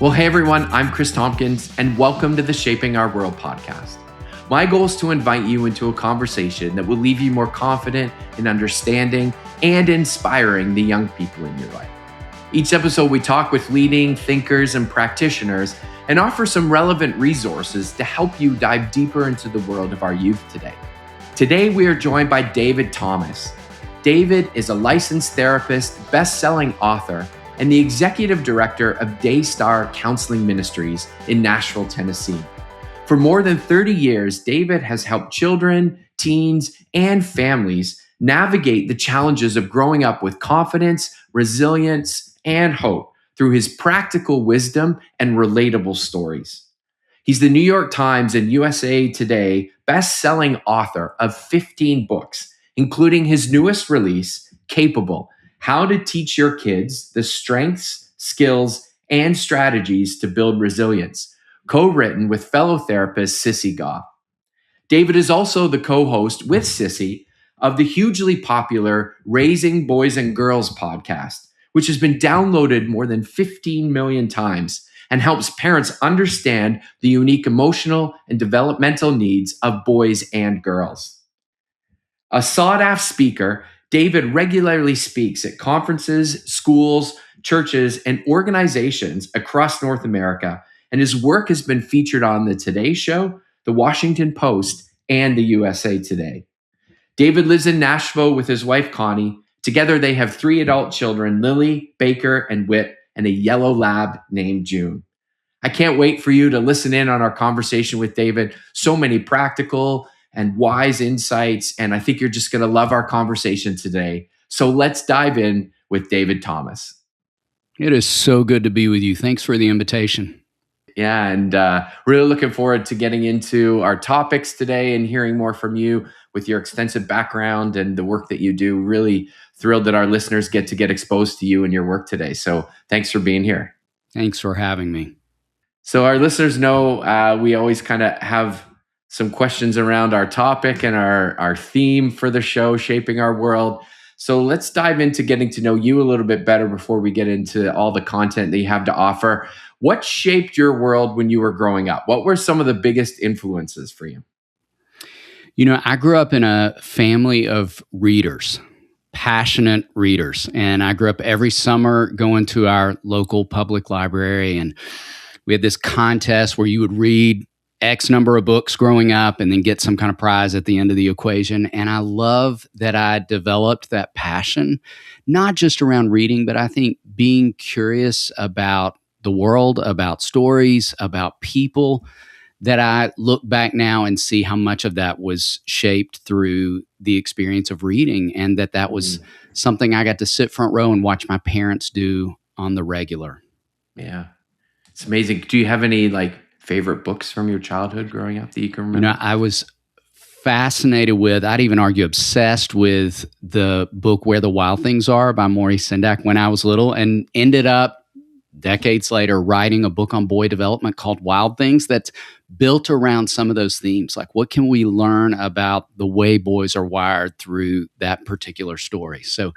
Well, hey everyone, I'm Chris Tompkins, and welcome to the Shaping Our World podcast. My goal is to invite you into a conversation that will leave you more confident in understanding and inspiring the young people in your life. Each episode, we talk with leading thinkers and practitioners and offer some relevant resources to help you dive deeper into the world of our youth today. Today, we are joined by David Thomas. David is a licensed therapist, best-selling author, and the executive director of Daystar Counseling Ministries in Nashville, Tennessee. For more than 30 years, David has helped children, teens, and families navigate the challenges of growing up with confidence, resilience, and hope through his practical wisdom and relatable stories. He's the New York Times and USA Today best-selling author of 15 books, including his newest release, Capable: How to Teach Your Kids the Strengths, Skills, and Strategies to Build Resilience, co-written with fellow therapist Sissy Goff. David is also the co-host with Sissy of the hugely popular Raising Boys and Girls podcast, which has been downloaded more than 15 million times and helps parents understand the unique emotional and developmental needs of boys and girls. A sought-after speaker, David regularly speaks at conferences, schools, churches, and organizations across North America, and his work has been featured on The Today Show, The Washington Post, and the USA Today. David lives in Nashville with his wife, Connie. Together, they have 3 adult children, Lily, Baker, and Whit, and a yellow lab named June. I can't wait for you to listen in on our conversation with David. So many practical and wise insights, and I think you're just going to love our conversation today. So let's dive in with David Thomas. It is so good to be with you. Thanks for the invitation. Yeah, and really looking forward to getting into our topics today and hearing more from you with your extensive background and the work that you do. Really thrilled that our listeners get exposed to you and your work today. So thanks for being here. Thanks for having me. So our listeners know we always kind of have some questions around our topic and our theme for the show, Shaping Our World. So let's dive into getting to know you a little bit better before we get into all the content that you have to offer. What shaped your world when you were growing up? What were some of the biggest influences for you? You know, I grew up in a family of readers, passionate readers. And I grew up every summer going to our local public library. And we had this contest where you would read X number of books growing up and then get some kind of prize at the end of the equation. And I love that I developed that passion, not just around reading, but I think being curious about the world, about stories, about people, that I look back now and see how much of that was shaped through the experience of reading, and that was something I got to sit front row and watch my parents do on the regular. Yeah. It's amazing. Do you have any favorite books from your childhood growing up that you can remember? You know, I was fascinated with, I'd even argue obsessed with the book Where the Wild Things Are by Maurice Sendak when I was little, and ended up decades later writing a book on boy development called Wild Things that's built around some of those themes. Like, what can we learn about the way boys are wired through that particular story? So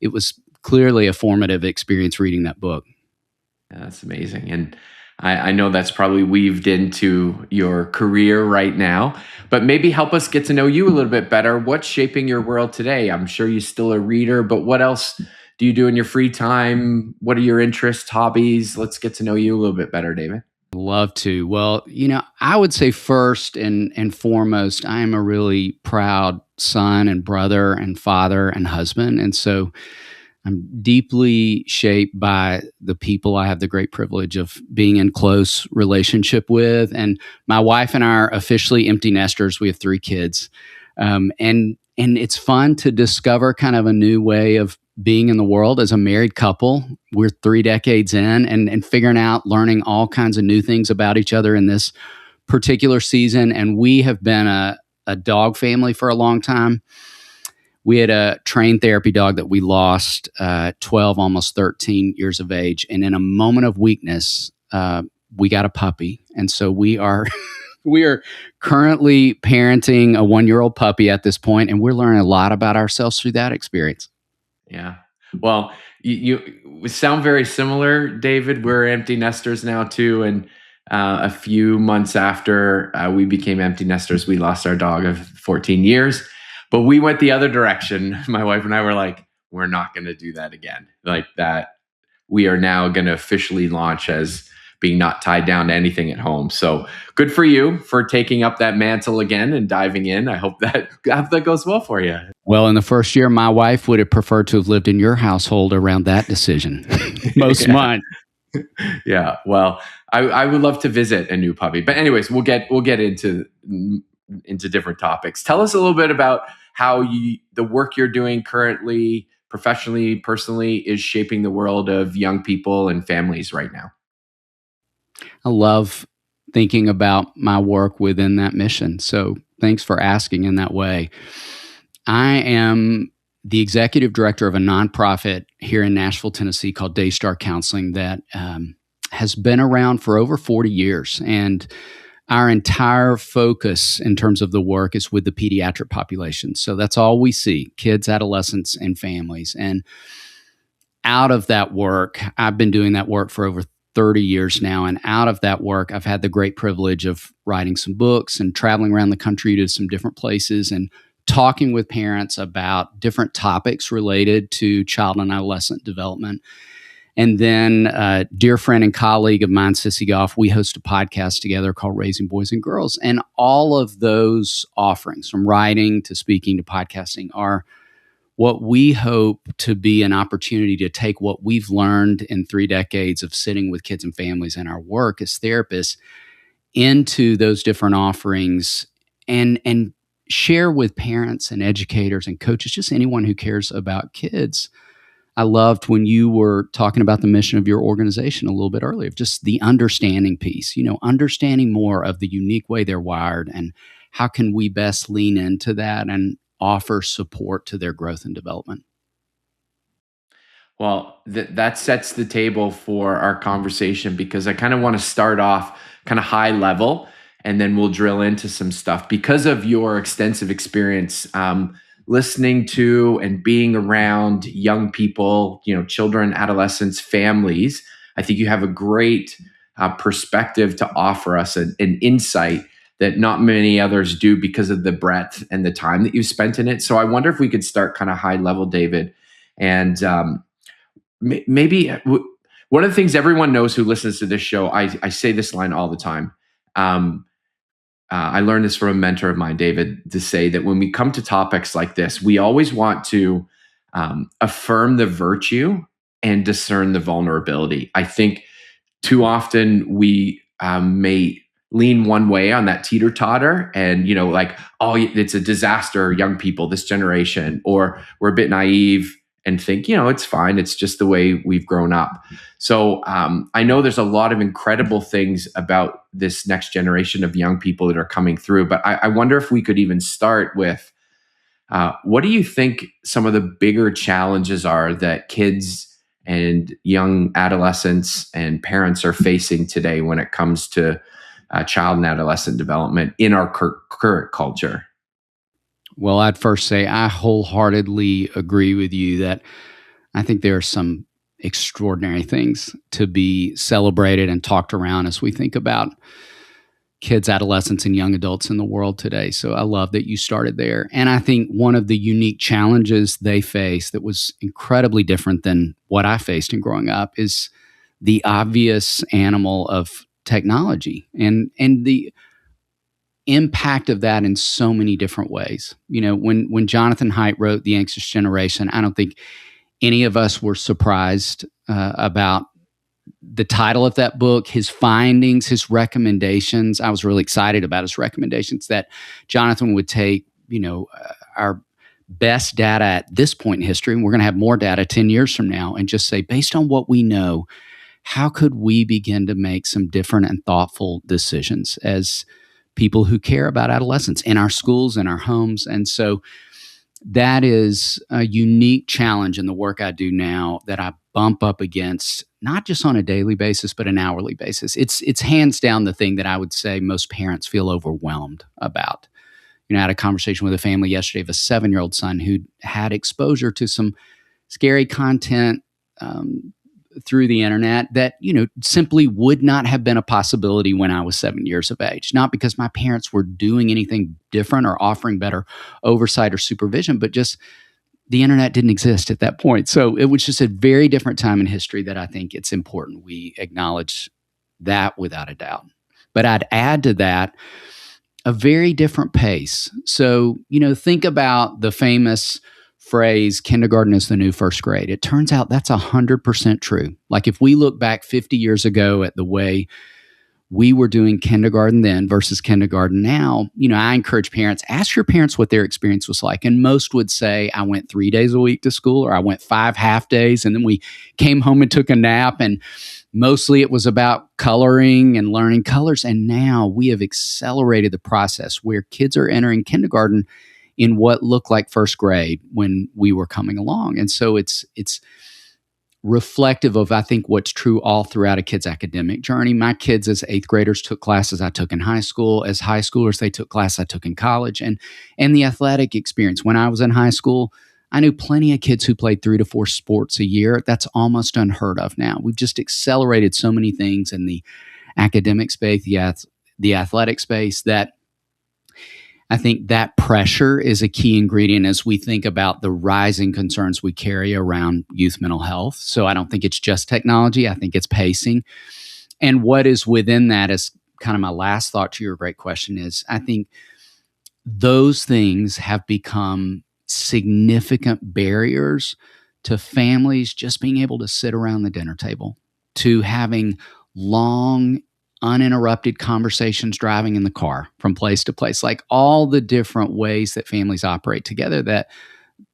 it was clearly a formative experience reading that book. Yeah, that's amazing. And I know that's probably weaved into your career right now, but maybe help us get to know you a little bit better. What's shaping your world today? I'm sure you're still a reader, but what else do you do in your free time? What are your interests, hobbies? Let's get to know you a little bit better, David. Love to. Well, you know, I would say first and foremost, I am a really proud son and brother and father and husband. And so I'm deeply shaped by the people I have the great privilege of being in close relationship with. And my wife and I are officially empty nesters. We have 3 kids. And it's fun to discover kind of a new way of being in the world as a married couple. We're 3 decades in and figuring out, learning all kinds of new things about each other in this particular season. And we have been a dog family for a long time. We had a trained therapy dog that we lost 12, almost 13 years of age. And in a moment of weakness, we got a puppy. And so we are currently parenting a 1-year-old puppy at this point, and we're learning a lot about ourselves through that experience. Yeah. Well, you sound very similar, David. We're empty nesters now too, and a few months after we became empty nesters, we lost our dog of 14 years. But we went the other direction. My wife and I were like, we're not going to do that again. Like that, we are now going to officially launch as being not tied down to anything at home. So good for you for taking up that mantle again and diving in. I hope that goes well for you. Well, in the first year, my wife would have preferred to have lived in your household around that decision most Yeah. months. Yeah. Well, I would love to visit a new puppy, but anyways, we'll get into different topics. Tell us a little bit about how the work you're doing currently, professionally, personally, is shaping the world of young people and families right now. I love thinking about my work within that mission. So thanks for asking in that way. I am the executive director of a nonprofit here in Nashville, Tennessee called Daystar Counseling that has been around for over 40 years. And our entire focus in terms of the work is with the pediatric population. So that's all we see, kids, adolescents, and families. And out of that work, I've been doing that work for over 30 years now. And out of that work, I've had the great privilege of writing some books and traveling around the country to some different places and talking with parents about different topics related to child and adolescent development. And then a dear friend and colleague of mine, Sissy Goff, we host a podcast together called Raising Boys and Girls. And all of those offerings, from writing to speaking to podcasting, are what we hope to be an opportunity to take what we've learned in 3 decades of sitting with kids and families in our work as therapists into those different offerings and share with parents and educators and coaches, just anyone who cares about kids. I loved when you were talking about the mission of your organization a little bit earlier, just the understanding piece, understanding more of the unique way they're wired and how can we best lean into that and offer support to their growth and development. Well, that sets the table for our conversation because I kind of want to start off kind of high level and then we'll drill into some stuff because of your extensive experience listening to and being around young people, children, adolescents, families. I think you have a great perspective to offer us an insight that not many others do because of the breadth and the time that you've spent in it. So I wonder if we could start kind of high level, David. And maybe one of the things everyone knows who listens to this show, I say this line all the time. I learned this from a mentor of mine, David, to say that when we come to topics like this, we always want to affirm the virtue and discern the vulnerability. I think too often we may lean one way on that teeter-totter and, like, oh, it's a disaster, young people, this generation, or we're a bit naive and think, it's fine. It's just the way we've grown up. So I know there's a lot of incredible things about this next generation of young people that are coming through, but I wonder if we could even start with what do you think some of the bigger challenges are that kids and young adolescents and parents are facing today when it comes to child and adolescent development in our current culture? Well, I'd first say I wholeheartedly agree with you that I think there are some extraordinary things to be celebrated and talked around as we think about kids, adolescents, and young adults in the world today. So I love that you started there. And I think one of the unique challenges they face that was incredibly different than what I faced in growing up is the obvious animal of technology and the impact of that in so many different ways. When Jonathan Haidt wrote The Anxious Generation, I don't think any of us were surprised about the title of that book, his findings, his recommendations. I was really excited about his recommendations that Jonathan would take, our best data at this point in history, and we're going to have more data 10 years from now, and just say, based on what we know, how could we begin to make some different and thoughtful decisions as people who care about adolescents in our schools, in our homes? And so that is a unique challenge in the work I do now that I bump up against, not just on a daily basis, but an hourly basis. It's hands down the thing that I would say most parents feel overwhelmed about. I had a conversation with a family yesterday of a 7-year-old son who had exposure to some scary content through the internet that, simply would not have been a possibility when I was 7 years of age. Not because my parents were doing anything different or offering better oversight or supervision, but just the internet didn't exist at that point. So it was just a very different time in history that I think it's important we acknowledge that without a doubt. But I'd add to that a very different pace. So, think about the famous phrase, kindergarten is the new first grade. It turns out that's 100% true. Like if we look back 50 years ago at the way we were doing kindergarten then versus kindergarten now, I encourage parents, ask your parents what their experience was like. And most would say, I went 3 days a week to school, or I went 5 half days, and then we came home and took a nap. And mostly it was about coloring and learning colors. And now we have accelerated the process where kids are entering kindergarten in what looked like first grade when we were coming along. And so it's reflective of, I think, what's true all throughout a kid's academic journey. My kids as 8th graders took classes I took in high school. As high schoolers, they took classes I took in college. And the athletic experience. When I was in high school, I knew plenty of kids who played 3 to 4 sports a year. That's almost unheard of now. We've just accelerated so many things in the academic space, the athletic space, that I think that pressure is a key ingredient as we think about the rising concerns we carry around youth mental health. So I don't think it's just technology. I think it's pacing. And what is within that is kind of my last thought to your great question is, I think those things have become significant barriers to families just being able to sit around the dinner table, to having long uninterrupted conversations driving in the car from place to place, like all the different ways that families operate together, that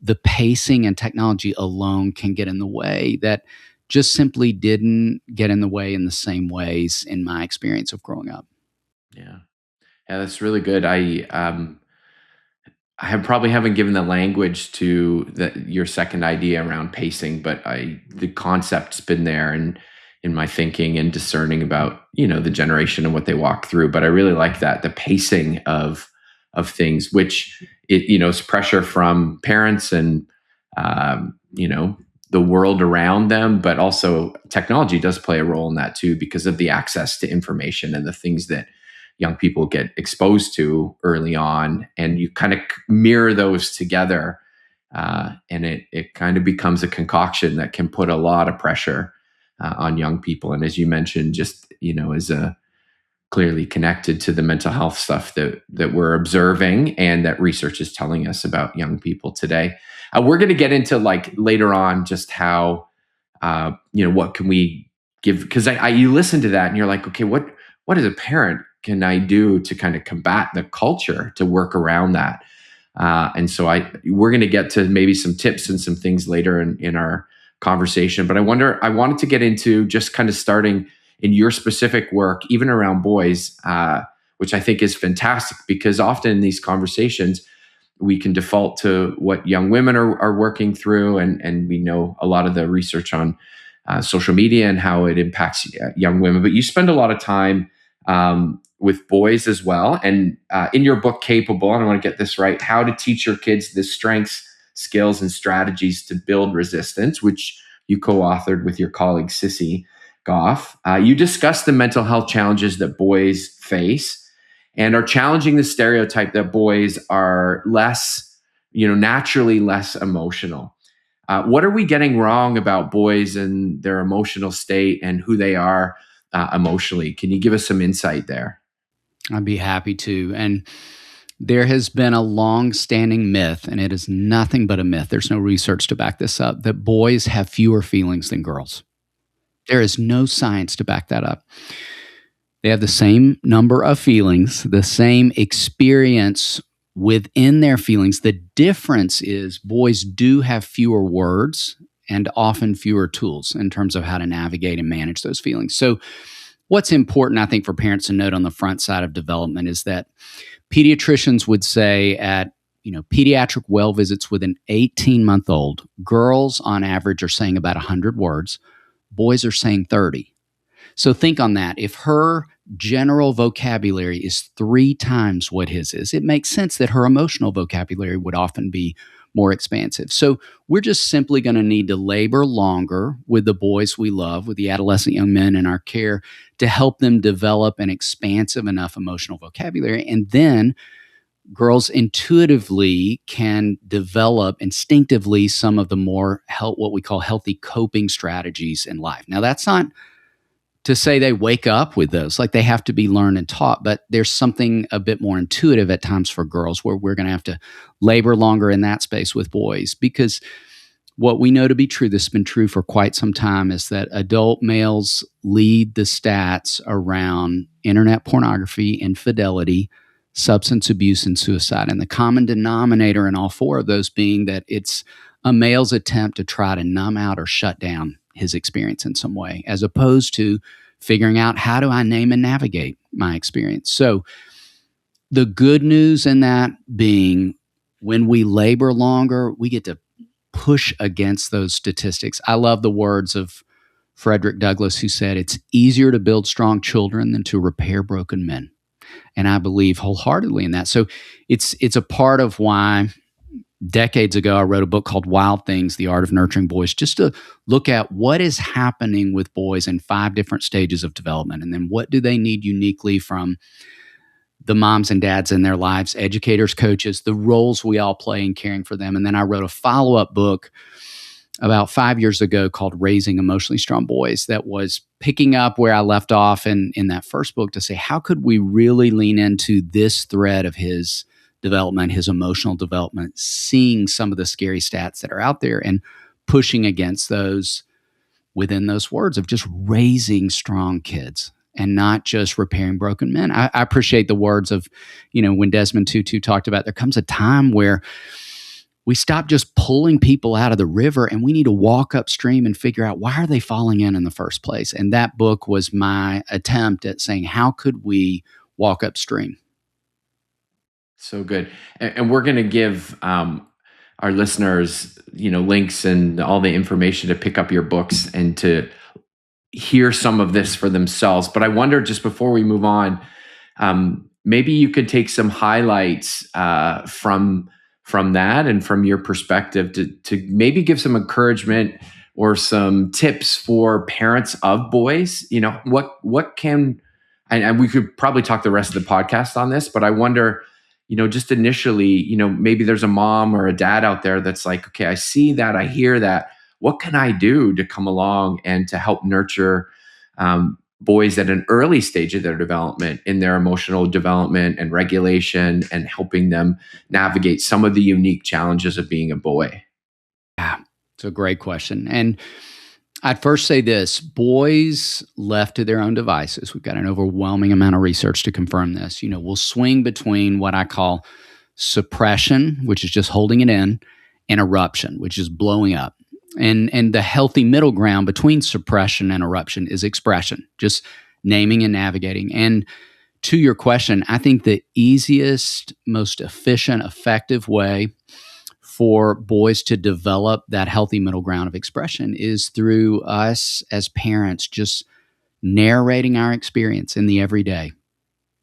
the pacing and technology alone can get in the way, that just simply didn't get in the way in the same ways in my experience of growing up. Yeah. Yeah, that's really good. I have probably haven't given the language to your second idea around pacing, but the concept's been there and in my thinking and discerning about the generation and what they walk through. But I really like that, the pacing of things, which is pressure from parents and the world around them, but also technology does play a role in that too, because of the access to information and the things that young people get exposed to early on, and you kind of mirror those together, and it kind of becomes a concoction that can put a lot of pressure on young people. And as you mentioned, just is clearly connected to the mental health stuff that we're observing and that research is telling us about young people today. We're going to get into later on just how what can we give, because you listen to that and you're like, okay, what as a parent can I do to kind of combat the culture to work around that? And so we're going to get to maybe some tips and some things later in our conversation. But I wanted to get into just kind of starting in your specific work, even around boys, which I think is fantastic, because often in these conversations, we can default to what young women are working through. And we know a lot of the research on social media and how it impacts young women. But you spend a lot of time with boys as well. And in your book, Capable, and I want to get this right, How to Teach Your Kids the Strengths, Skills, and Strategies to Build Resistance, which you co-authored with your colleague, Sissy Goff. You discuss the mental health challenges that boys face and are challenging the stereotype that boys are less, naturally less emotional. What are we getting wrong about boys and their emotional state and who they are emotionally? Can you give us some insight there? I'd be happy to. And there has been a long-standing myth, and it is nothing but a myth. There's no research to back this up, that boys have fewer feelings than girls. There is no science to back that up. They have the same number of feelings, the same experience within their feelings. The difference is boys do have fewer words and often fewer tools in terms of how to navigate and manage those feelings. So what's important, I think, for parents to note on the front side of development is that pediatricians would say at pediatric well visits with an 18-month-old, girls on average are saying about 100 words. Boys are saying 30. So think on that. If her general vocabulary is 3 times what his is, it makes sense that her emotional vocabulary would often be more expansive. So we're just simply going to need to labor longer with the boys we love, with the adolescent young men in our care, to help them develop an expansive enough emotional vocabulary. And then girls intuitively can develop instinctively some of the more what we call healthy coping strategies in life. Now, that's not to say they wake up with those, like they have to be learned and taught, but there's something a bit more intuitive at times for girls where we're going to have to labor longer in that space with boys, because what we know to be true, this has been true for quite some time, is that adult males lead the stats around internet pornography, infidelity, substance abuse, and suicide. And the common denominator in all four of those being that it's a male's attempt to try to numb out or shut down his experience in some way, as opposed to figuring out, how do I name and navigate my experience? So the good news in that being, when we labor longer, we get to push against those statistics. I love the words of Frederick Douglass, who said, it's easier to build strong children than to repair broken men. And I believe wholeheartedly in that. So it's a part of why decades ago I wrote a book called Wild Things, The Art of Nurturing Boys, just to look at what is happening with boys in 5 different stages of development. And then what do they need uniquely from the moms and dads in their lives, educators, coaches, the roles we all play in caring for them. And then I wrote a follow-up book about 5 years ago called Raising Emotionally Strong Boys, that was picking up where I left off in that first book, to say, how could we really lean into this thread of his development, his emotional development, seeing some of the scary stats that are out there and pushing against those within those words of just raising strong kids and not just repairing broken men. I appreciate the words of, when Desmond Tutu talked about, there comes a time where we stop just pulling people out of the river and we need to walk upstream and figure out, why are they falling in the first place? And that book was my attempt at saying, how could we walk upstream? So good. And we're going to give our listeners, links and all the information to pick up your books and to hear some of this for themselves. But I wonder, just before we move on, maybe you could take some highlights from that and from your perspective to maybe give some encouragement or some tips for parents of boys. What can, and we could probably talk the rest of the podcast on this, but I wonder, just initially, maybe there's a mom or a dad out there that's like, okay, I see that, I hear that. What can I do to come along and to help nurture boys at an early stage of their development, in their emotional development and regulation, and helping them navigate some of the unique challenges of being a boy? Yeah, it's a great question. And I'd first say this: boys left to their own devices, we've got an overwhelming amount of research to confirm this, will swing between what I call suppression, which is just holding it in, and eruption, which is blowing up. And the healthy middle ground between suppression and eruption is expression, just naming and navigating. And to your question, I think the easiest, most efficient, effective way for boys to develop that healthy middle ground of expression is through us as parents just narrating our experience in the everyday.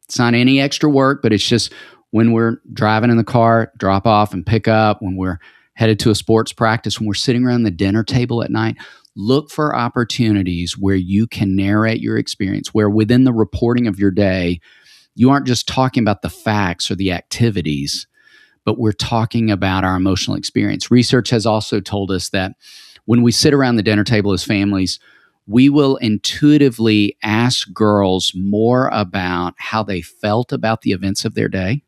It's not any extra work, but it's just when we're driving in the car, drop off and pick up, when we're headed to a sports practice, when we're sitting around the dinner table at night, look for opportunities where you can narrate your experience, where within the reporting of your day, you aren't just talking about the facts or the activities, but we're talking about our emotional experience. Research has also told us that when we sit around the dinner table as families, we will intuitively ask girls more about how they felt about the events of their day.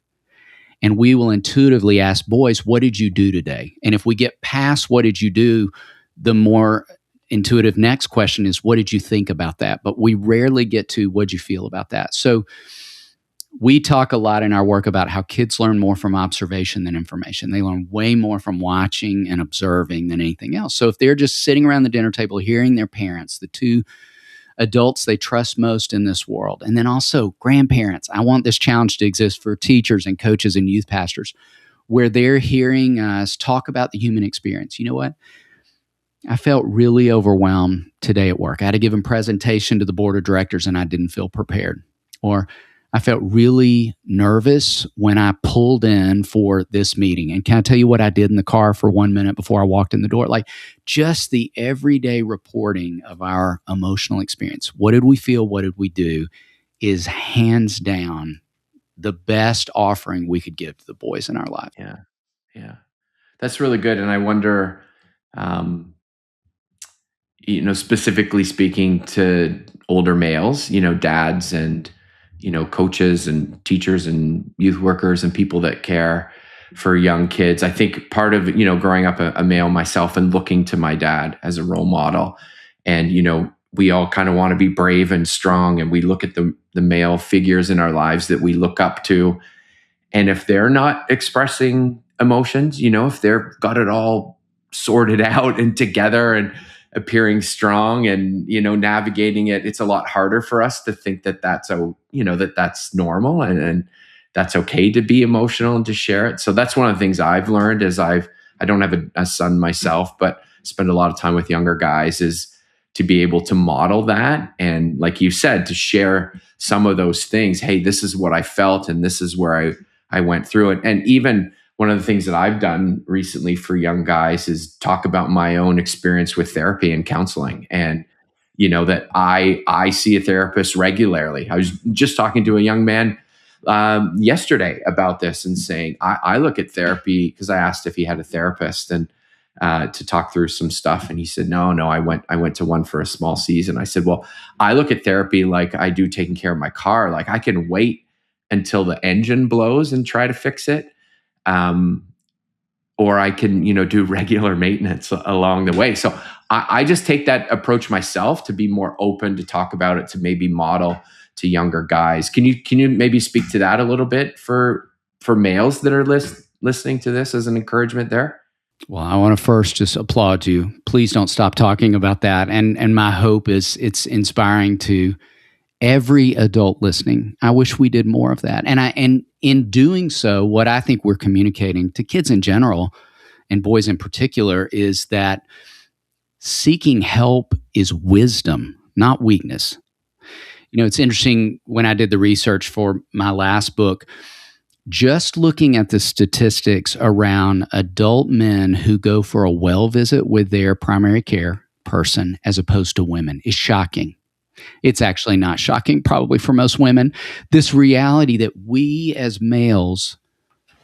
And we will intuitively ask boys, what did you do today? And if we get past what did you do, the more intuitive next question is, what did you think about that? But we rarely get to, what did you feel about that? So we talk a lot in our work about how kids learn more from observation than information. They learn way more from watching and observing than anything else. So if they're just sitting around the dinner table hearing their parents, the two adults they trust most in this world, and then also grandparents. I want this challenge to exist for teachers and coaches and youth pastors, where they're hearing us talk about the human experience. You know what? I felt really overwhelmed today at work. I had to give a presentation to the board of directors and I didn't feel prepared. Or I felt really nervous when I pulled in for this meeting. And can I tell you what I did in the car for 1 minute before I walked in the door? Like just the everyday reporting of our emotional experience. What did we feel? What did we do? Is hands down the best offering we could give to the boys in our life. Yeah. Yeah. That's really good. And I wonder, um, specifically speaking to older males, dads and, coaches and teachers and youth workers and people that care for young kids. I think part of, growing up a male myself and looking to my dad as a role model. And, we all kind of want to be brave and strong. And we look at the male figures in our lives that we look up to. And if they're not expressing emotions, if they've got it all sorted out and together and appearing strong and, navigating it, it's a lot harder for us to think that that's normal and that's okay to be emotional and to share it. So that's one of the things I've learned as I don't have a son myself, but spend a lot of time with younger guys is to be able to model that. And like you said, to share some of those things. Hey, this is what I felt and this is where I went through it. And even one of the things that I've done recently for young guys is talk about my own experience with therapy and counseling. And, that I see a therapist regularly. I was just talking to a young man yesterday about this and saying, I look at therapy because I asked if he had a therapist and to talk through some stuff. And he said, no, I went to one for a small season. I said, well, I look at therapy like I do taking care of my car. Like I can wait until the engine blows and try to fix it. Or I can, do regular maintenance along the way. So I just take that approach myself to be more open to talk about it, to maybe model to younger guys. Can you maybe speak to that a little bit for males that are listening to this as an encouragement there? Well, I want to first just applaud you. Please don't stop talking about that. And my hope is it's inspiring to every adult listening. I wish we did more of that. And in doing so, what I think we're communicating to kids in general and boys in particular is that seeking help is wisdom, not weakness. It's interesting when I did the research for my last book, just looking at the statistics around adult men who go for a well visit with their primary care person as opposed to women is shocking. It's actually not shocking, probably for most women. This reality that we as males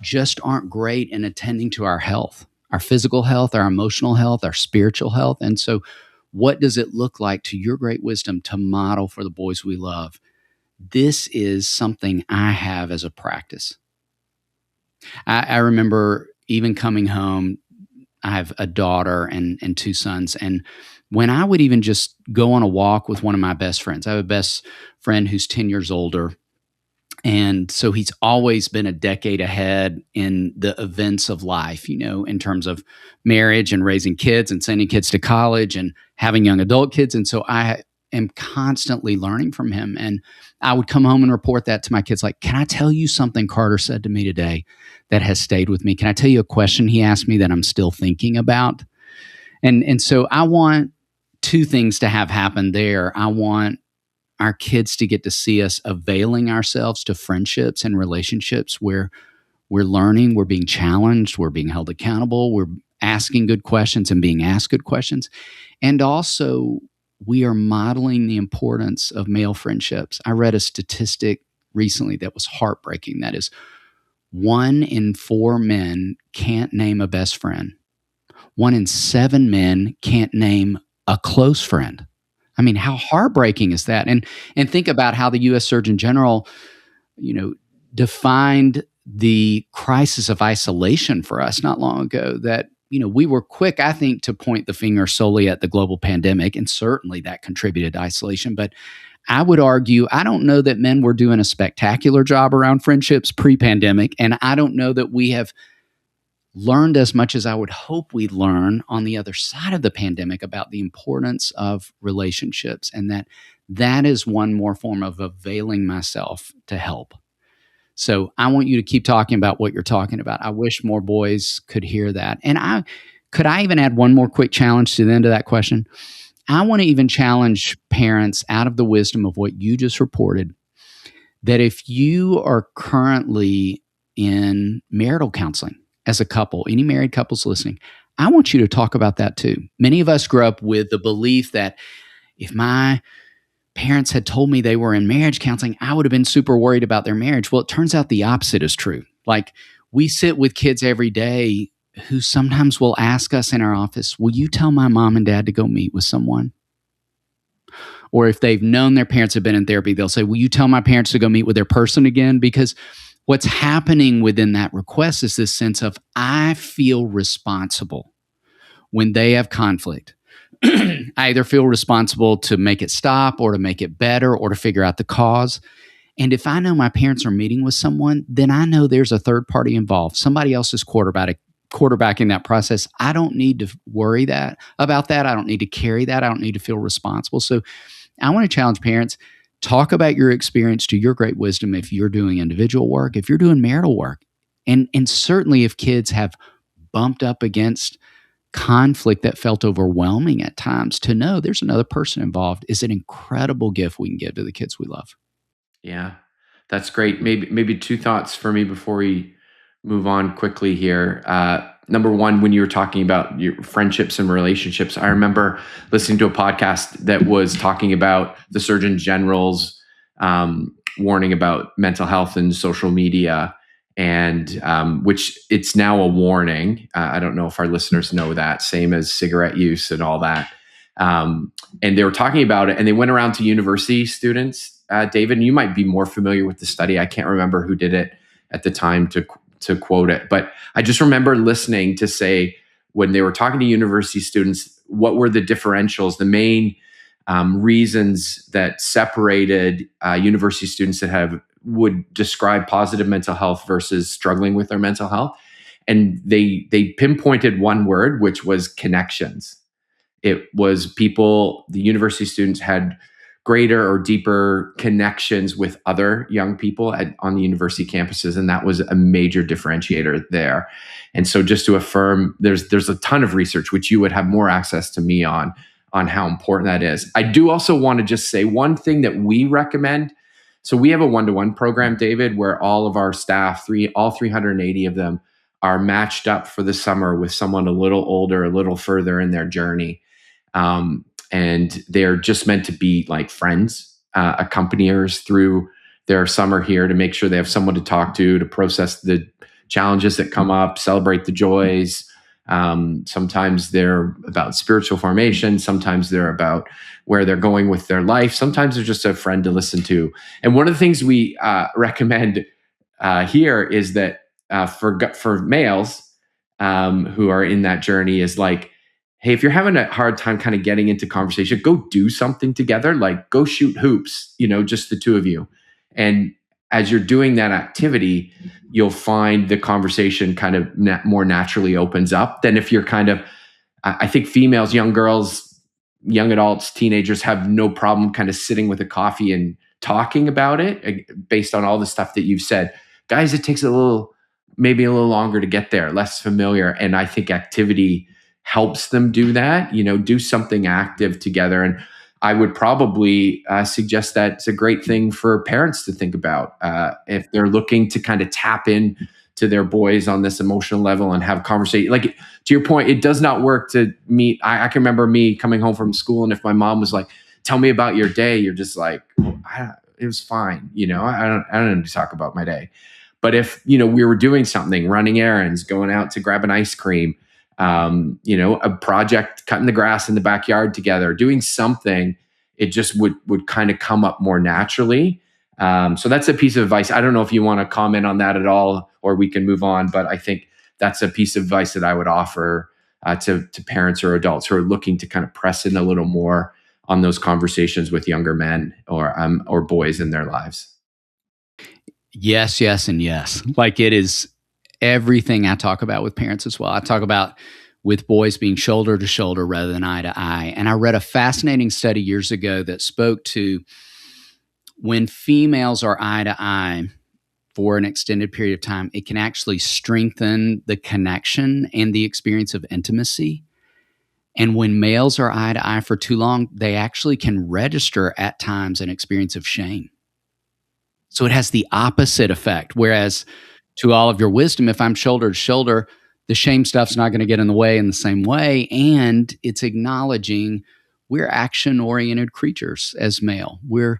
just aren't great in attending to our health, our physical health, our emotional health, our spiritual health. And so, what does it look like to your great wisdom to model for the boys we love? This is something I have as a practice. I remember even coming home, I have a daughter and two sons. And when I would even just go on a walk with one of my best friends, I have a best friend who's 10 years older. And so he's always been a decade ahead in the events of life, in terms of marriage and raising kids and sending kids to college and having young adult kids. And so I am constantly learning from him. And I would come home and report that to my kids, like, can I tell you something Carter said to me today that has stayed with me? Can I tell you a question he asked me that I'm still thinking about? And so I want two things to have happen there. I want our kids to get to see us availing ourselves to friendships and relationships where we're learning, we're being challenged, we're being held accountable, we're asking good questions and being asked good questions. And also, we are modeling the importance of male friendships. I read a statistic recently that was heartbreaking. That is, 1 in 4 men can't name a best friend. 1 in 7 men can't name a close friend. I mean, how heartbreaking is that? And think about how the U.S. Surgeon General, defined the crisis of isolation for us not long ago. That we were quick, I think, to point the finger solely at the global pandemic, and certainly that contributed to isolation. But I would argue, I don't know that men were doing a spectacular job around friendships pre-pandemic, and I don't know that we have learned as much as I would hope we'd learn on the other side of the pandemic about the importance of relationships, and that is one more form of availing myself to help. So I want you to keep talking about what you're talking about. I wish more boys could hear that. And I even add one more quick challenge to the end of that question. I want to even challenge parents out of the wisdom of what you just reported that if you are currently in marital counseling as a couple, any married couples listening, I want you to talk about that too. Many of us grew up with the belief that if my parents had told me they were in marriage counseling, I would have been super worried about their marriage. Well, it turns out the opposite is true. Like, we sit with kids every day who sometimes will ask us in our office, will you tell my mom and dad to go meet with someone? Or if they've known their parents have been in therapy, they'll say, will you tell my parents to go meet with their person again? Because what's happening within that request is this sense of, I feel responsible when they have conflict. I either feel responsible to make it stop or to make it better or to figure out the cause. And if I know my parents are meeting with someone, then I know there's a third party involved. Somebody else is quarterbacking that process. I don't need to worry about that. I don't need to carry that. I don't need to feel responsible. So I want to challenge parents, talk about your experience to your great wisdom if you're doing individual work, if you're doing marital work. And certainly if kids have bumped up against conflict that felt overwhelming at times, to know there's another person involved is an incredible gift we can give to the kids we love. Yeah, that's great. Maybe two thoughts for me before we move on quickly here. Number one, when you were talking about your friendships and relationships, I remember listening to a podcast that was talking about the Surgeon General's warning about mental health and social media, and which it's now a warning. I don't know if our listeners know that, same as cigarette use and all that. And they were talking about it, and they went around to university students. David, and you might be more familiar with the study. I can't remember who did it at the time to quote it, but I just remember listening to say, when they were talking to university students, what were the differentials, the main reasons that separated university students that would describe positive mental health versus struggling with their mental health. And they pinpointed one word, which was connections. It was people, the university students had greater or deeper connections with other young people on the university campuses, and that was a major differentiator there. And so, just to affirm, there's a ton of research which you would have more access to me on how important that is. I do also want to just say one thing that we recommend. So we have a one-to-one program, David, where all of our staff, all 380 of them, are matched up for the summer with someone a little older, a little further in their journey. And they're just meant to be like friends, accompaniers through their summer here, to make sure they have someone to talk to process the challenges that come up, celebrate the joys. Sometimes they're about spiritual formation. Sometimes they're about where they're going with their life. Sometimes they're just a friend to listen to. And one of the things we recommend here is that for males who are in that journey is like, hey, if you're having a hard time kind of getting into conversation, go do something together, like go shoot hoops, just the two of you. And as you're doing that activity, you'll find the conversation kind of more naturally opens up than if you're kind of, I think females, young girls, young adults, teenagers have no problem kind of sitting with a coffee and talking about it based on all the stuff that you've said. Guys, it takes maybe a little longer to get there, less familiar. And I think activity helps them do that, do something active together. And I would probably suggest that it's a great thing for parents to think about if they're looking to kind of tap in to their boys on this emotional level and have conversation. Like, to your point, it does not work to meet. I can remember me coming home from school, and if my mom was like, tell me about your day, you're just like, it was fine. I don't need to talk about my day. But if, we were doing something, running errands, going out to grab an ice cream, a project, cutting the grass in the backyard together, doing something, it just would kind of come up more naturally. So that's a piece of advice. I don't know if you want to comment on that at all, or we can move on, but I think that's a piece of advice that I would offer to parents or adults who are looking to kind of press in a little more on those conversations with younger men or boys in their lives. Yes, yes, and yes. Like, it is everything I talk about with parents as well. I talk about with boys being shoulder to shoulder rather than eye to eye. And I read a fascinating study years ago that spoke to when females are eye to eye for an extended period of time, it can actually strengthen the connection and the experience of intimacy. And when males are eye to eye for too long, they actually can register at times an experience of shame. So it has the opposite effect. Whereas to all of your wisdom, if I'm shoulder to shoulder, the shame stuff's not going to get in the way in the same way. And it's acknowledging we're action oriented creatures as male. One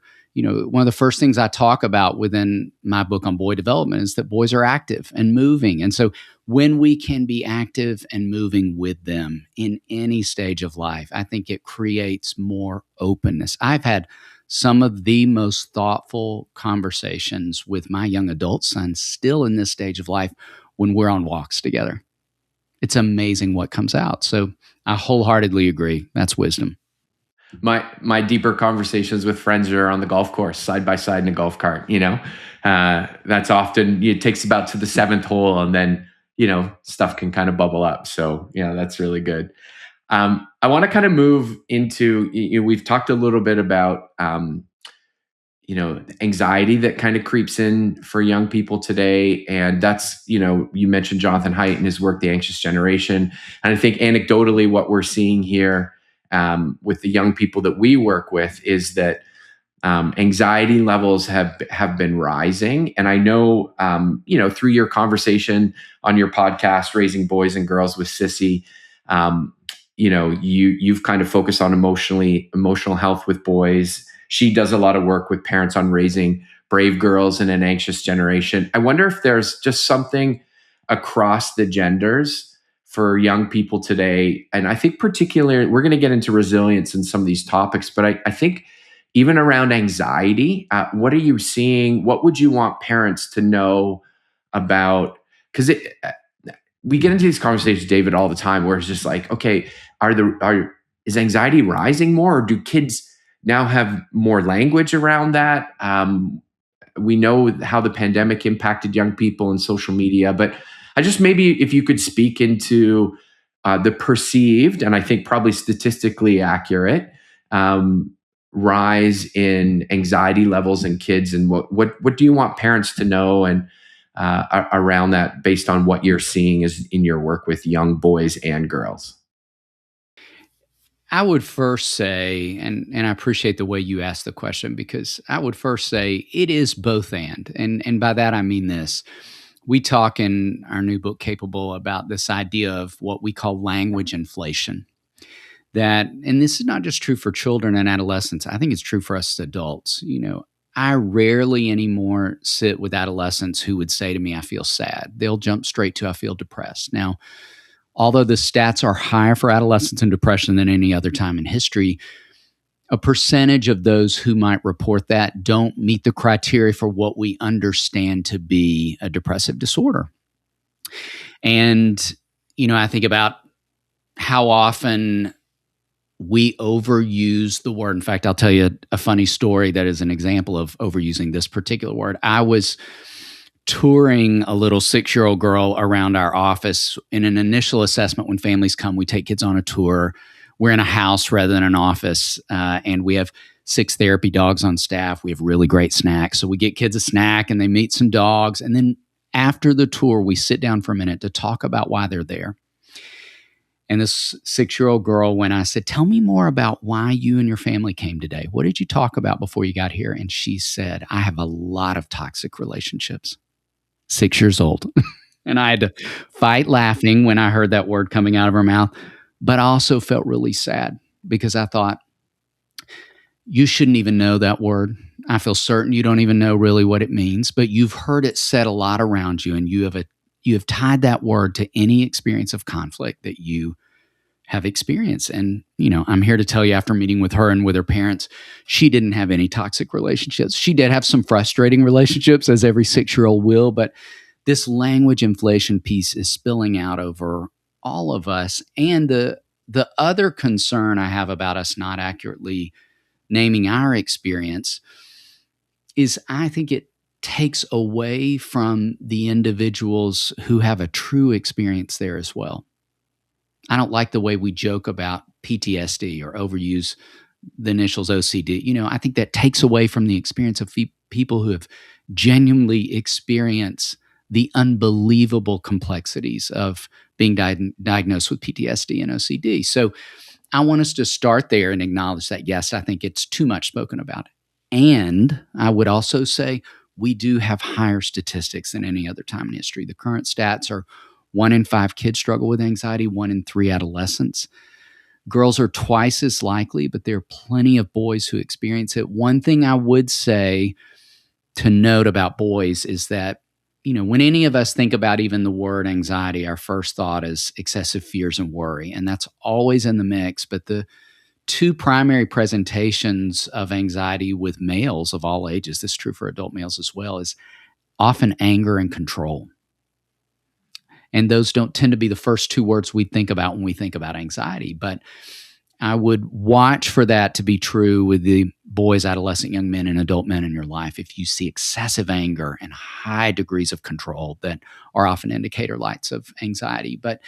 of the first things I talk about within my book on boy development is that boys are active and moving. And so when we can be active and moving with them in any stage of life, I think it creates more openness. I've had some of the most thoughtful conversations with my young adult son still in this stage of life when we're on walks together. It's amazing what comes out. So I wholeheartedly agree. That's wisdom. My deeper conversations with friends are on the golf course, side by side in a golf cart. That's often, it takes about to the seventh hole, and then stuff can kind of bubble up. So that's really good. I want to kind of move into, we've talked a little bit about anxiety that kind of creeps in for young people today. And that's, you mentioned Jonathan Haidt and his work, The Anxious Generation. And I think anecdotally, what we're seeing here with the young people that we work with is that anxiety levels have been rising. And I know, through your conversation on your podcast, Raising Boys and Girls with Sissy, you've kind of focused on emotional health with boys. She does a lot of work with parents on raising brave girls in an anxious generation. I wonder if there's just something across the genders for young people today. And I think particularly, we're going to get into resilience in some of these topics, but I think even around anxiety, what are you seeing? What would you want parents to know about? Because we get into these conversations, David, all the time, where it's just like, okay, is anxiety rising more, or do kids now have more language around that? We know how the pandemic impacted young people and social media, but I just, maybe if you could speak into the perceived, and I think probably statistically accurate, rise in anxiety levels in kids, and what do you want parents to know and around that, based on what you're seeing is in your work with young boys and girls? I would first say, and I appreciate the way you asked the question, because I would first say it is both and by that I mean this. We talk in our new book, Capable, about this idea of what we call language inflation. And this is not just true for children and adolescents. I think it's true for us adults. I rarely anymore sit with adolescents who would say to me, I feel sad. They'll jump straight to, I feel depressed. Now, although the stats are higher for adolescence and depression than any other time in history, a percentage of those who might report that don't meet the criteria for what we understand to be a depressive disorder. And, I think about how often we overuse the word. In fact, I'll tell you a funny story that is an example of overusing this particular word. I was touring a little 6-year-old girl around our office in an initial assessment. When families come, we take kids on a tour. We're in a house rather than an office, and we have 6 therapy dogs on staff. We have really great snacks. So we get kids a snack and they meet some dogs. And then after the tour, we sit down for a minute to talk about why they're there. And this 6-year-old girl, when I said, tell me more about why you and your family came today. What did you talk about before you got here? And she said, I have a lot of toxic relationships. 6 years old. And I had to fight laughing when I heard that word coming out of her mouth. But I also felt really sad because I thought, you shouldn't even know that word. I feel certain you don't even know really what it means, but you've heard it said a lot around you, and you have tied that word to any experience of conflict that you have experienced. And, I'm here to tell you, after meeting with her and with her parents, she didn't have any toxic relationships. She did have some frustrating relationships, as every 6-year-old will, but this language inflation piece is spilling out over all of us. And the other concern I have about us not accurately naming our experience is I think it takes away from the individuals who have a true experience there as well. I don't like the way we joke about PTSD or overuse the initials OCD. I think that takes away from the experience of people who have genuinely experienced the unbelievable complexities of being diagnosed with PTSD and OCD. So I want us to start there and acknowledge that, yes, I think it's too much spoken about. And I would also say we do have higher statistics than any other time in history. The current stats are 1 in 5 kids struggle with anxiety, 1 in 3 adolescents. Girls are twice as likely, but there are plenty of boys who experience it. One thing I would say to note about boys is that, when any of us think about even the word anxiety, our first thought is excessive fears and worry, and that's always in the mix. But the two primary presentations of anxiety with males of all ages, this is true for adult males as well, is often anger and control. And those don't tend to be the first two words we think about when we think about anxiety. But I would watch for that to be true with the boys, adolescent young men, and adult men in your life. If you see excessive anger and high degrees of control, that are often indicator lights of anxiety. But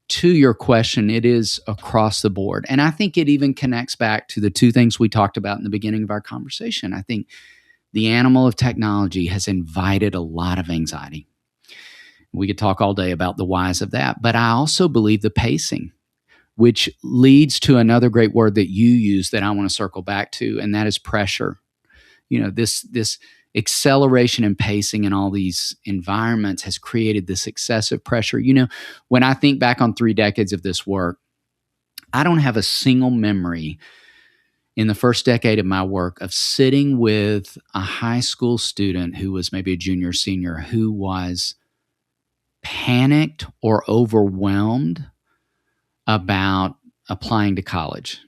to your question, it is across the board. And I think it even connects back to the two things we talked about in the beginning of our conversation. I think the animal of technology has invited a lot of anxiety. We could talk all day about the whys of that. But I also believe the pacing, which leads to another great word that you use that I want to circle back to, and that is pressure. This acceleration and pacing in all these environments has created this excessive pressure. When I think back on 3 decades of this work, I don't have a single memory in the first decade of my work of sitting with a high school student who was maybe a junior or senior who was panicked or overwhelmed about applying to college.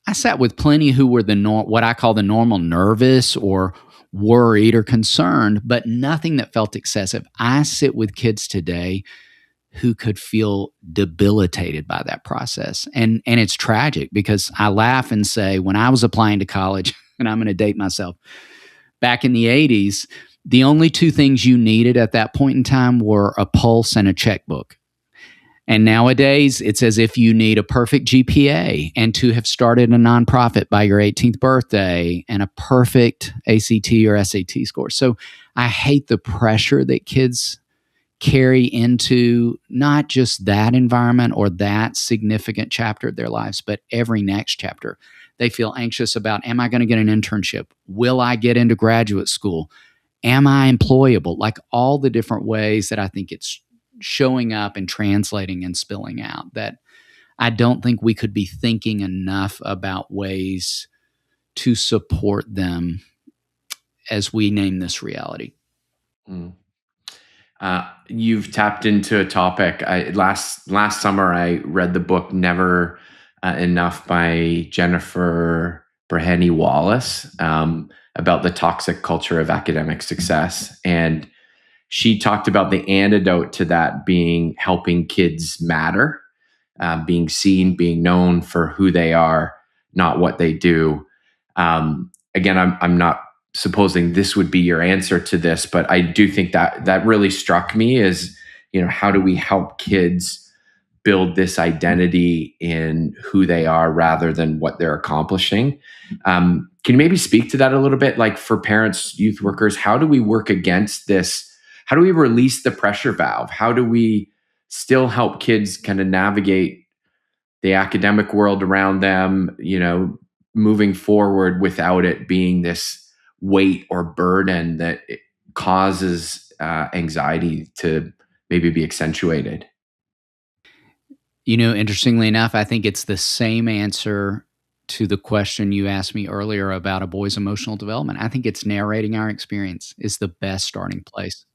I sat with plenty who were what I call the normal nervous or worried or concerned, but nothing that felt excessive. I sit with kids today who could feel debilitated by that process. And it's tragic because I laugh and say, when I was applying to college, and I'm going to date myself, back in the 80s, the only two things you needed at that point in time were a pulse and a checkbook. And nowadays, it's as if you need a perfect GPA and to have started a nonprofit by your 18th birthday and a perfect ACT or SAT score. So I hate the pressure that kids carry into not just that environment or that significant chapter of their lives, but every next chapter. They feel anxious about, am I going to get an internship? Will I get into graduate school? Am I employable? Like all the different ways that I think it's showing up and translating and spilling out, that I don't think we could be thinking enough about ways to support them as we name this reality. Mm. You've tapped into a topic. Last summer, I read the book Never Enough by Jennifer Breheny Wallace, about the toxic culture of academic success. And she talked about the antidote to that being helping kids matter, being seen, being known for who they are, not what they do. Again, I'm not supposing this would be your answer to this, but I do think that really struck me is, how do we help kids build this identity in who they are rather than what they're accomplishing? Can you maybe speak to that a little bit? Like for parents, youth workers, how do we work against this? How do we release the pressure valve? How do we still help kids kind of navigate the academic world around them, moving forward without it being this weight or burden that it causes anxiety to maybe be accentuated? Interestingly enough, I think it's the same answer to the question you asked me earlier about a boy's emotional development. I think it's narrating our experience is the best starting place.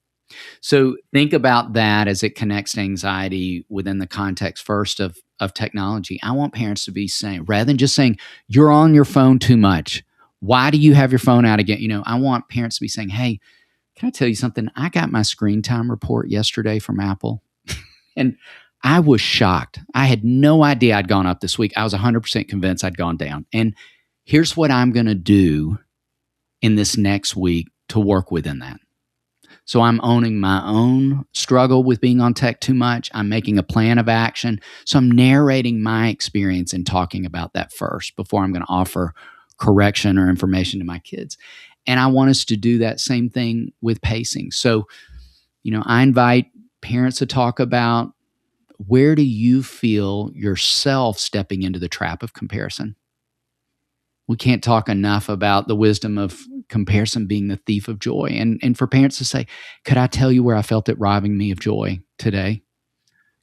So think about that as it connects to anxiety within the context first of technology. I want parents to be saying, rather than just saying, you're on your phone too much. Why do you have your phone out again? I want parents to be saying, hey, can I tell you something? I got my screen time report yesterday from Apple and I was shocked. I had no idea I'd gone up this week. I was 100% convinced I'd gone down. And here's what I'm going to do in this next week to work within that. So I'm owning my own struggle with being on tech too much. I'm making a plan of action. So I'm narrating my experience and talking about that first before I'm going to offer correction or information to my kids. And I want us to do that same thing with pacing. So, I invite parents to talk about, where do you feel yourself stepping into the trap of comparison? We can't talk enough about the wisdom of comparison being the thief of joy. And for parents to say, could I tell you where I felt it robbing me of joy today?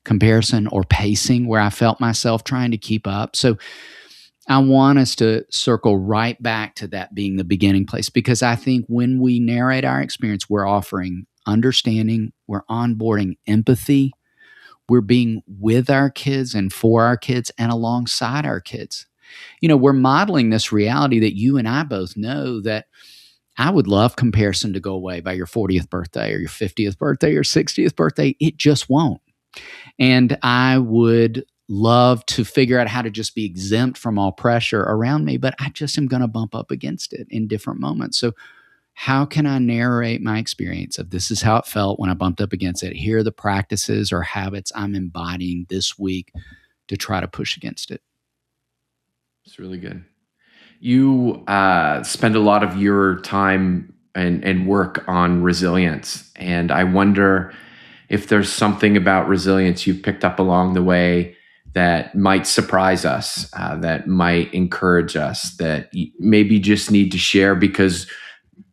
Comparison or pacing, where I felt myself trying to keep up. So I want us to circle right back to that being the beginning place, because I think when we narrate our experience, we're offering understanding, we're onboarding empathy, we're being with our kids and for our kids and alongside our kids. We're modeling this reality that you and I both know, that I would love comparison to go away by your 40th birthday or your 50th birthday or 60th birthday. It just won't. And I would love to figure out how to just be exempt from all pressure around me, but I just am going to bump up against it in different moments. So how can I narrate my experience of this is how it felt when I bumped up against it? Here are the practices or habits I'm embodying this week to try to push against it. It's really good. You spend a lot of your time and work on resilience. And I wonder if there's something about resilience you've picked up along the way that might surprise us, that might encourage us, that maybe just need to share because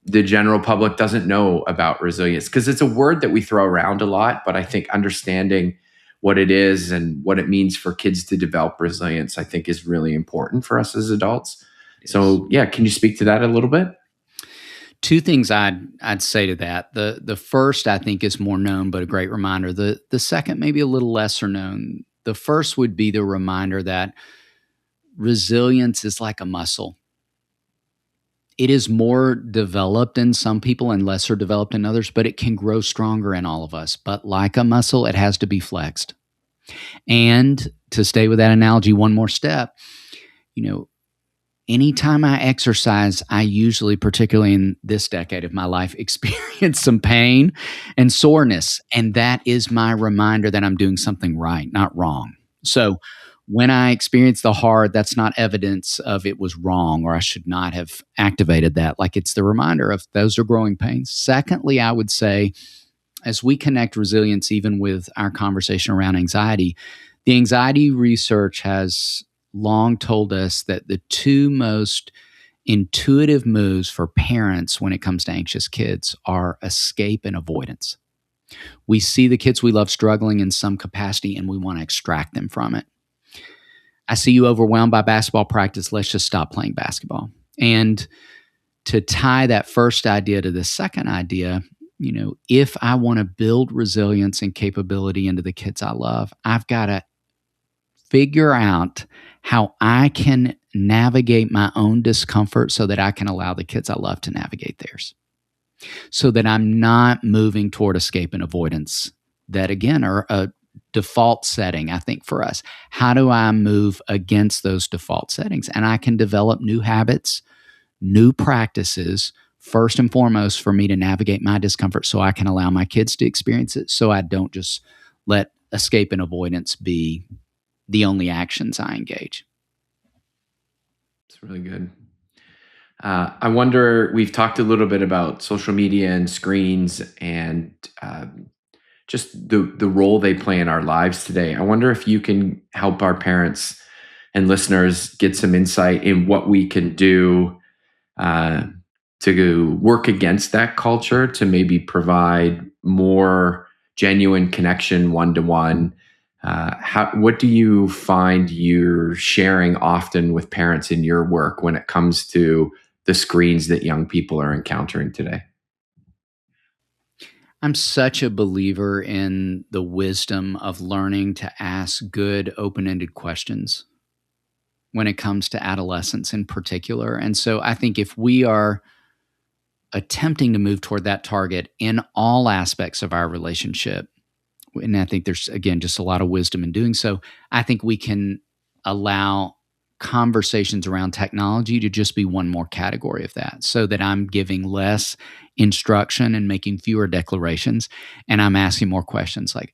the general public doesn't know about resilience. Because it's a word that we throw around a lot, but I think understanding what it is and what it means for kids to develop resilience, I think is really important for us as adults. Yes. So yeah, can you speak to that a little bit? Two things I'd say to that. The first I think is more known, but a great reminder. The second maybe a little lesser known. The first would be the reminder that resilience is like a muscle. It is more developed in some people and lesser developed in others, but it can grow stronger in all of us. But like a muscle, it has to be flexed. And to stay with that analogy one more step, anytime I exercise, I usually, particularly in this decade of my life, experience some pain and soreness. And that is my reminder that I'm doing something right, not wrong. So when I experience the hard, that's not evidence of it was wrong or I should not have activated that. Like, it's the reminder of those are growing pains. Secondly, I would say, as we connect resilience even with our conversation around anxiety, the anxiety research has long told us that the two most intuitive moves for parents when it comes to anxious kids are escape and avoidance. We see the kids we love struggling in some capacity and we want to extract them from it. I see you overwhelmed by basketball practice. Let's just stop playing basketball. And to tie that first idea to the second idea, if I want to build resilience and capability into the kids I love, I've got to figure out how I can navigate my own discomfort so that I can allow the kids I love to navigate theirs. So that I'm not moving toward escape and avoidance that, again, are a default setting, I think, for us. How do I move against those default settings? And I can develop new habits, new practices, first and foremost, for me to navigate my discomfort so I can allow my kids to experience it, so I don't just let escape and avoidance be the only actions I engage. It's really good. I wonder, we've talked a little bit about social media and screens and just the role they play in our lives today. I wonder if you can help our parents and listeners get some insight in what we can do to work against that culture, to maybe provide more genuine connection one-to-one. What do you find you're sharing often with parents in your work when it comes to the screens that young people are encountering today? I'm such a believer in the wisdom of learning to ask good, open-ended questions when it comes to adolescence in particular. And so I think if we are attempting to move toward that target in all aspects of our relationship, and I think there's, again, just a lot of wisdom in doing so, I think we can allow conversations around technology to just be one more category of that, so that I'm giving less instruction and making fewer declarations, and I'm asking more questions like,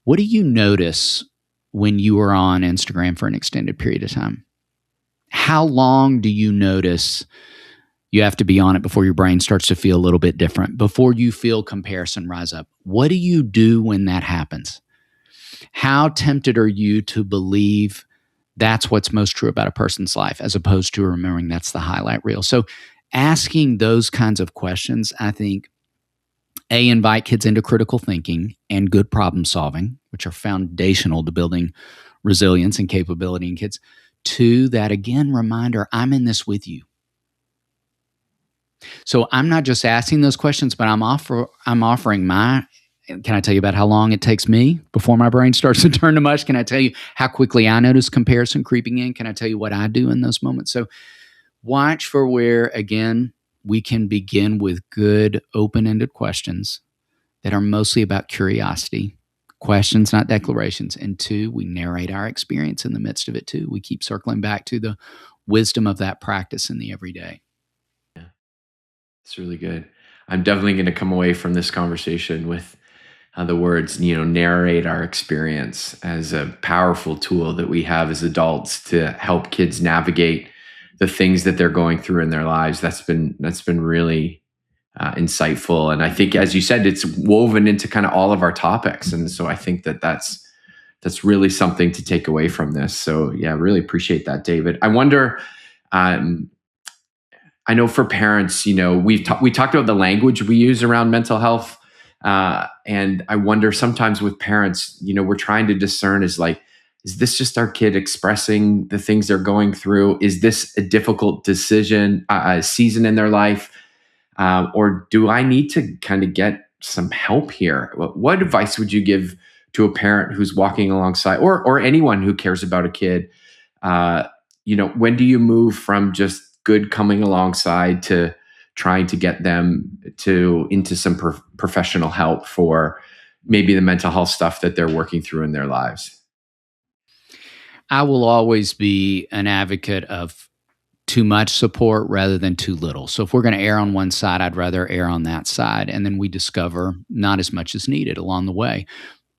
what do you notice when you are on Instagram for an extended period of time? How long do you notice you have to be on it before your brain starts to feel a little bit different, before you feel comparison rise up? What do you do when that happens? How tempted are you to believe That's what's most true about a person's life, as opposed to remembering that's the highlight reel. So asking those kinds of questions, I think, invite kids into critical thinking and good problem solving, which are foundational to building resilience and capability in kids. Two, that again, reminder, I'm in this with you. So I'm not just asking those questions, but I'm offering my. Can I tell you about how long it takes me before my brain starts to turn to mush? Can I tell you how quickly I notice comparison creeping in? Can I tell you what I do in those moments? So watch for where, again, we can begin with good, open-ended questions that are mostly about curiosity, questions, not declarations. And two, we narrate our experience in the midst of it too. We keep circling back to the wisdom of that practice in the everyday. Yeah, it's really good. I'm definitely going to come away from this conversation with the words, narrate our experience as a powerful tool that we have as adults to help kids navigate the things that they're going through in their lives. That's been really insightful. And I think, as you said, it's woven into kind of all of our topics. And so I think that's really something to take away from this. So yeah, really appreciate that, David. I wonder, I know for parents, we talked about the language we use around mental health. And I wonder sometimes with parents, we're trying to discern is this just our kid expressing the things they're going through? Is this a difficult season in their life? Or do I need to kind of get some help here? What advice would you give to a parent who's walking alongside, or anyone who cares about a kid? When do you move from just good coming alongside to trying to get them into some professional help for maybe the mental health stuff that they're working through in their lives? I will always be an advocate of too much support rather than too little. So if we're going to err on one side, I'd rather err on that side. And then we discover not as much as needed along the way.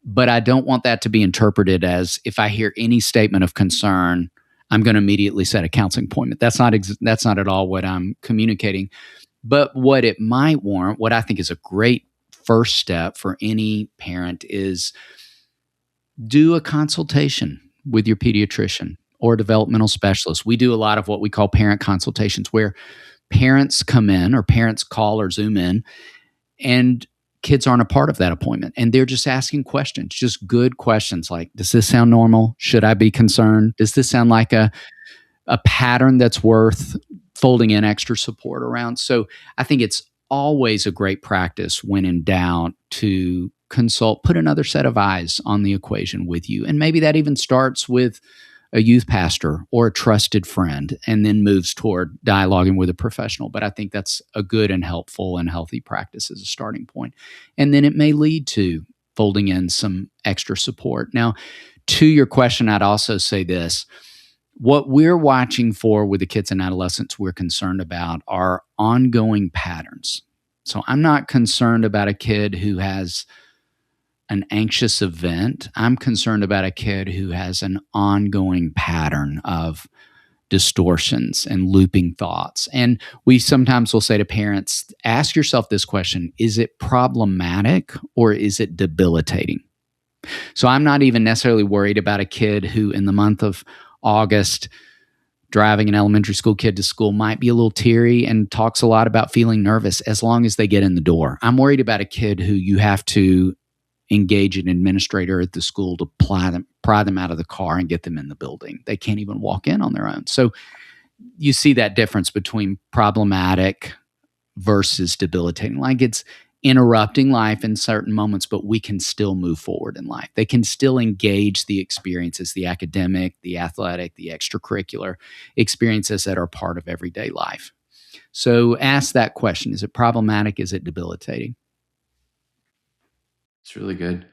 But I don't want that to be interpreted as if I hear any statement of concern, I'm going to immediately set a counseling appointment. That's not at all what I'm communicating. But what it might warrant, what I think is a great first step for any parent, is do a consultation with your pediatrician or developmental specialist. We do a lot of what we call parent consultations, where parents come in or parents call or Zoom in, and kids aren't a part of that appointment. And they're just asking questions, just good questions like, does this sound normal? Should I be concerned? Does this sound like a pattern that's worth folding in extra support around? So I think it's always a great practice when in doubt to consult, put another set of eyes on the equation with you. And maybe that even starts with a youth pastor or a trusted friend and then moves toward dialoguing with a professional. But I think that's a good and helpful and healthy practice as a starting point. And then it may lead to folding in some extra support. Now, to your question, I'd also say this. What we're watching for with the kids and adolescents we're concerned about are ongoing patterns. So I'm not concerned about a kid who has an anxious event. I'm concerned about a kid who has an ongoing pattern of distortions and looping thoughts. And we sometimes will say to parents, ask yourself this question: is it problematic or is it debilitating? So I'm not even necessarily worried about a kid who in the month of August, driving an elementary school kid to school, might be a little teary and talks a lot about feeling nervous, as long as they get in the door. I'm worried about a kid who you have to engage an administrator at the school to pry them out of the car and get them in the building. They can't even walk in on their own. So you see that difference between problematic versus debilitating. Like, it's interrupting life in certain moments, but we can still move forward in life. They can still engage the experiences, the academic, the athletic, the extracurricular experiences that are part of everyday life. So ask that question. Is it problematic? Is it debilitating? It's really good.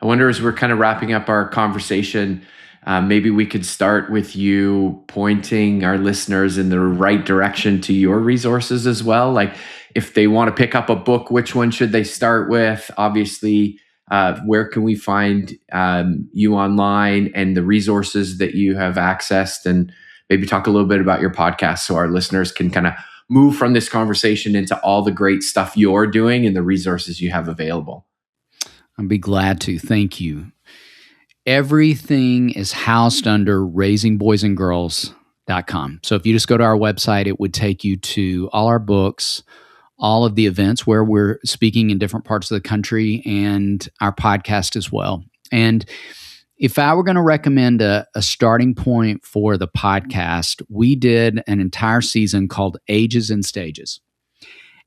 I wonder, as we're kind of wrapping up our conversation, maybe we could start with you pointing our listeners in the right direction to your resources as well. Like, if they want to pick up a book, which one should they start with? Obviously, where can we find you online and the resources that you have accessed? And maybe talk a little bit about your podcast so our listeners can kind of move from this conversation into all the great stuff you're doing and the resources you have available. I'd be glad to. Thank you. Everything is housed under raisingboysandgirls.com. So if you just go to our website, it would take you to all our books, all of the events where we're speaking in different parts of the country, and our podcast as well. And if I were going to recommend a starting point for the podcast, we did an entire season called Ages and Stages.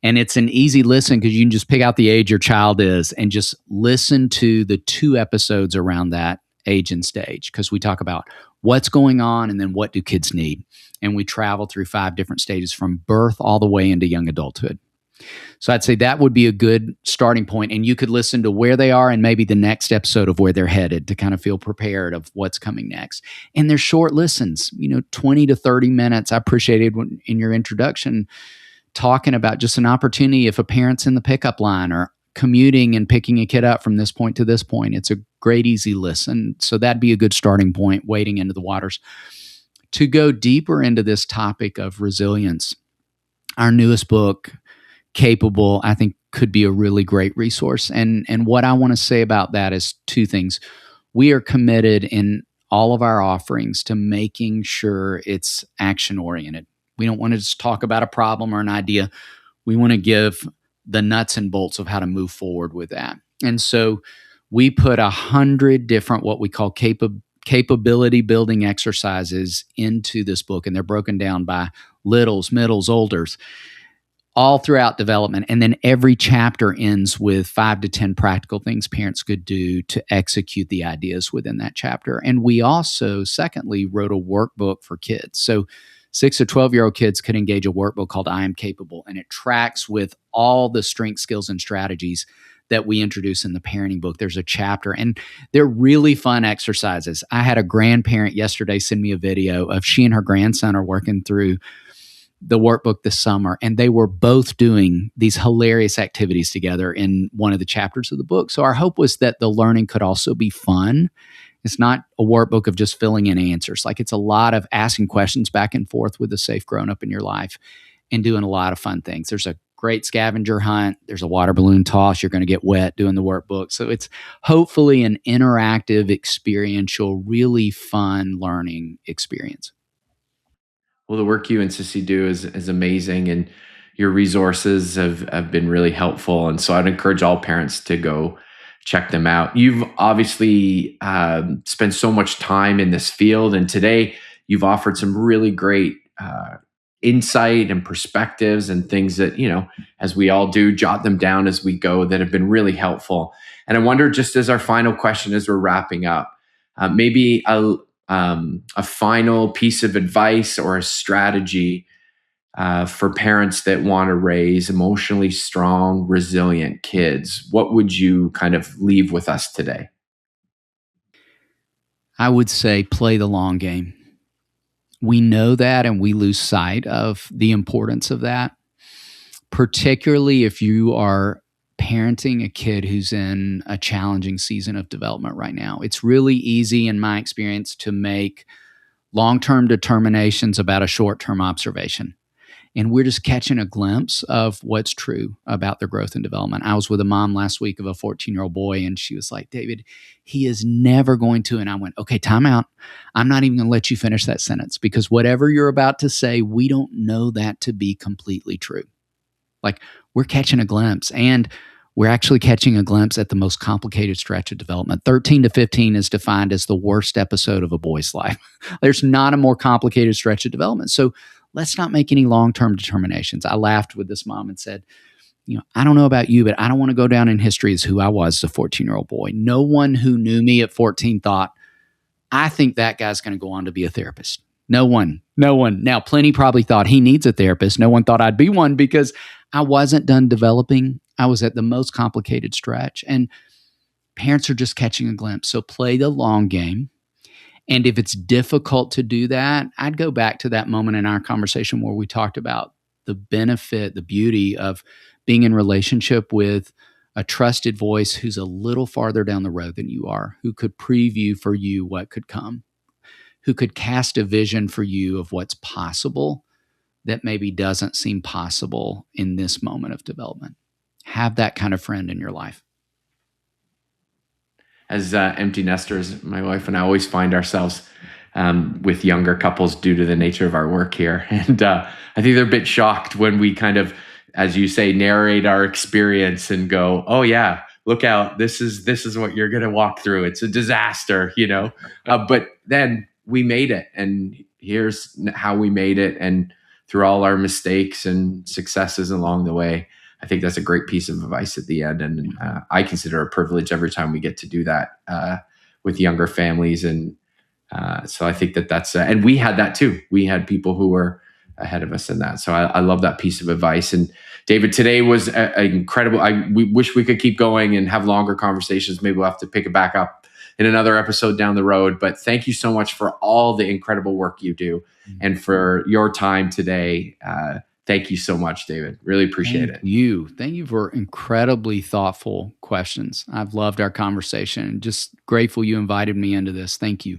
And it's an easy listen because you can just pick out the age your child is and just listen to the 2 episodes around that age and stage, because we talk about what's going on and then what do kids need. And we travel through 5 different stages from birth all the way into young adulthood. So I'd say that would be a good starting point, and you could listen to where they are and maybe the next episode of where they're headed to kind of feel prepared of what's coming next. And they're short listens, 20 to 30 minutes. I appreciated when, in your introduction, talking about just an opportunity if a parent's in the pickup line or commuting and picking a kid up from this point to this point. It's a great, easy listen. So that'd be a good starting point, wading into the waters. To go deeper into this topic of resilience, our newest book, Capable, I think could be a really great resource. And what I want to say about that is 2 things. We are committed in all of our offerings to making sure it's action oriented. We don't want to just talk about a problem or an idea. We want to give the nuts and bolts of how to move forward with that. And so we put 100 different what we call capability building exercises into this book, and they're broken down by littles, middles, olders, all throughout development. And then every chapter ends with 5 to 10 practical things parents could do to execute the ideas within that chapter. And we also, secondly, wrote a workbook for kids. So 6 to 12-year-old kids could engage a workbook called I Am Capable, and it tracks with all the strength, skills, and strategies that we introduce in the parenting book. There's a chapter, and they're really fun exercises. I had a grandparent yesterday send me a video of she and her grandson are working through the workbook this summer, and they were both doing these hilarious activities together in one of the chapters of the book. So our hope was that the learning could also be fun. It's not a workbook of just filling in answers. Like, it's a lot of asking questions back and forth with a safe grown-up in your life and doing a lot of fun things. There's a great scavenger hunt. There's a water balloon toss. You're going to get wet doing the workbook. So it's hopefully an interactive, experiential, really fun learning experience. Well, the work you and Sissy do is amazing, and your resources have been really helpful. And so I'd encourage all parents to go check them out. You've obviously spent so much time in this field, and today you've offered some really great insight and perspectives and things that, as we all do, jot them down as we go, that have been really helpful. And I wonder, just as our final question as we're wrapping up, maybe a final piece of advice or a strategy for parents that want to raise emotionally strong, resilient kids. What would you kind of leave with us today? I would say play the long game. We know that, and we lose sight of the importance of that, particularly if you are parenting a kid who's in a challenging season of development right now. It's really easy, in my experience, to make long-term determinations about a short-term observation. And we're just catching a glimpse of what's true about their growth and development. I was with a mom last week of a 14-year-old boy, and she was like, David, he is never going to. And I went, okay, time out. I'm not even going to let you finish that sentence, because whatever you're about to say, we don't know that to be completely true. Like, we're catching a glimpse, and we're actually catching a glimpse at the most complicated stretch of development. 13 to 15 is defined as the worst episode of a boy's life. There's not a more complicated stretch of development. So let's not make any long-term determinations. I laughed with this mom and said, I don't know about you, but I don't want to go down in history as who I was as a 14-year-old boy. No one who knew me at 14 thought, I think that guy's going to go on to be a therapist. No one. Now, plenty probably thought he needs a therapist. No one thought I'd be one, because I wasn't done developing. I was at the most complicated stretch, and parents are just catching a glimpse. So play the long game. And if it's difficult to do that, I'd go back to that moment in our conversation where we talked about the benefit, the beauty of being in relationship with a trusted voice who's a little farther down the road than you are, who could preview for you what could come, who could cast a vision for you of what's possible that maybe doesn't seem possible in this moment of development. Have that kind of friend in your life. as empty nesters, my wife and I always find ourselves with younger couples due to the nature of our work here. And I think they're a bit shocked when we kind of, as you say, narrate our experience and go, oh yeah, look out, this is what you're going to walk through. It's a disaster, but then we made it, and here's how we made it. And through all our mistakes and successes along the way, I think that's a great piece of advice at the end. And I consider it a privilege every time we get to do that with younger families. And so I think that's, and we had that too. We had people who were ahead of us in that. So I love that piece of advice. And David, today was incredible. We wish we could keep going and have longer conversations. Maybe we'll have to pick it back up in another episode down the road. But thank you so much for all the incredible work you do and for your time today. Thank you so much, David. Really appreciate it. Thank you for incredibly thoughtful questions. I've loved our conversation. Just grateful you invited me into this. Thank you.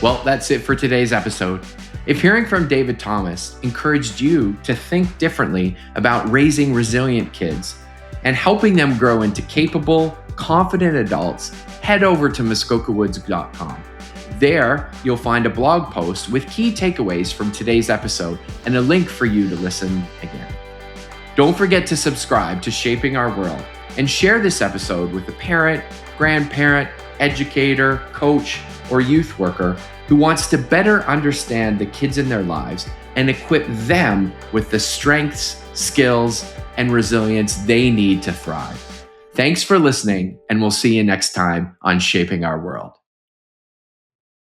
Well, that's it for today's episode. If hearing from David Thomas encouraged you to think differently about raising resilient kids and helping them grow into capable, confident adults, head over to muskokawoods.com. There, you'll find a blog post with key takeaways from today's episode and a link for you to listen again. Don't forget to subscribe to Shaping Our World and share this episode with a parent, grandparent, educator, coach, or youth worker who wants to better understand the kids in their lives and equip them with the strengths, skills, and resilience they need to thrive. Thanks for listening, and we'll see you next time on Shaping Our World.